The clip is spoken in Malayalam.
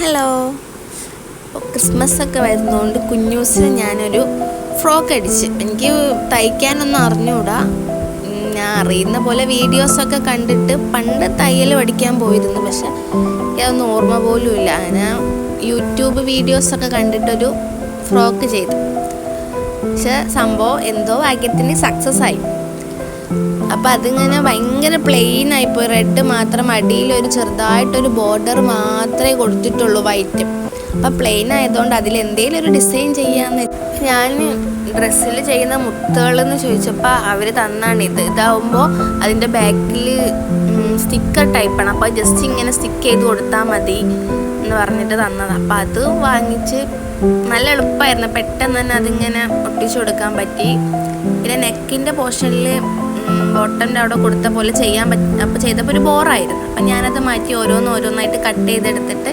ഹലോ. ക്രിസ്മസ് ഒക്കെ വരുന്നതുകൊണ്ട് കുഞ്ഞൂസിന് ഞാനൊരു ഫ്രോക്ക് അടിച്ച്. എനിക്ക് തയ്ക്കാനൊന്നും അറിഞ്ഞൂടാ. ഞാൻ അറിയുന്ന പോലെ വീഡിയോസൊക്കെ കണ്ടിട്ട് പണ്ട് തയ്യൽ പഠിക്കാൻ പോയിരുന്നു. പക്ഷെ അതൊന്നും ഓർമ്മ പോലും ഇല്ല. ഞാൻ യൂട്യൂബ് വീഡിയോസൊക്കെ കണ്ടിട്ടൊരു ഫ്രോക്ക് ചെയ്തു. പക്ഷെ സംഭവം എന്തോ ഭാഗ്യത്തിന് സക്സസ് ആയി. അപ്പം അതിങ്ങനെ ഭയങ്കര പ്ലെയിൻ ആയിപ്പോയി. റെഡ് മാത്രം, അടിയിലൊരു ചെറുതായിട്ടൊരു ബോർഡർ മാത്രമേ കൊടുത്തിട്ടുള്ളൂ, വൈറ്റ്. അപ്പം പ്ലെയിൻ ആയതുകൊണ്ട് അതിലെന്തെങ്കിലും ഒരു ഡിസൈൻ ചെയ്യാമെന്ന് ഞാൻ ഡ്രസ്സിൽ ചെയ്യുന്ന മുത്തുകളെന്ന് ചോദിച്ചപ്പോൾ അവർ തന്നാണിത്. ഇതാവുമ്പോൾ അതിൻ്റെ ബാക്കിൽ സ്റ്റിക്കർ ടൈപ്പാണ്. അപ്പോൾ ജസ്റ്റ് ഇങ്ങനെ സ്റ്റിക്ക് ചെയ്ത് കൊടുത്താൽ മതി എന്ന് പറഞ്ഞിട്ട് തന്നതാണ്. അപ്പം അത് വാങ്ങിച്ച് നല്ല എളുപ്പമായിരുന്നു. പെട്ടെന്ന് തന്നെ അതിങ്ങനെ ഒട്ടിച്ചു കൊടുക്കാൻ പറ്റി. പിന്നെ നെക്കിൻ്റെ പോർഷനിൽ ബോട്ടൻ്റെ അവിടെ കൊടുത്ത പോലെ ചെയ്യാൻ പറ്റും. അപ്പോൾ ചെയ്തപ്പോൾ ഒരു ബോറായിരുന്നു. അപ്പം ഞാനത് മാറ്റി ഓരോന്നായിട്ട് കട്ട് ചെയ്തെടുത്തിട്ട്